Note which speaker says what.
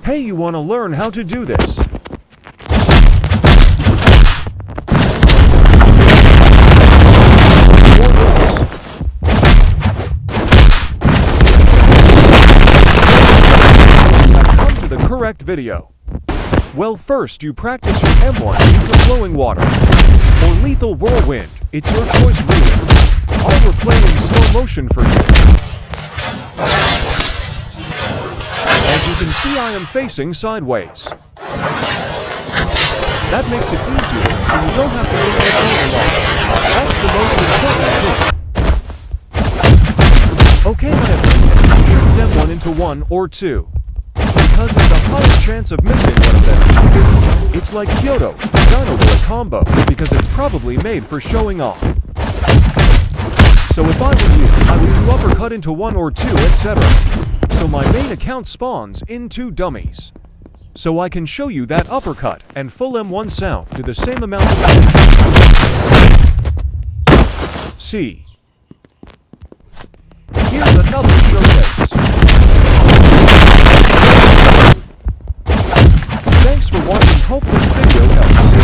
Speaker 1: Hey, you wanna learn how to do this? Correct video. Well, first you practice your M1 into flowing water, or lethal whirlwind. It's your choice really. I'll replay in slow motion for you. As you can see, I am facing sideways. That makes it easier, so you don't have to think it over long. That's the most important tip. Okay, my opinion, you should M1 into 1 or 2. Because it's a higher chance of missing one of them. It's like Kyoto, Dino Boy combo, because it's probably made for showing off. So if I were you, I would do uppercut into 1 or 2, etc. So my main account spawns in 2 dummies. So I can show you that uppercut and full M1 south do the same amount of damage. See. Here's another showcase. Thanks for watching. Hope this video helps.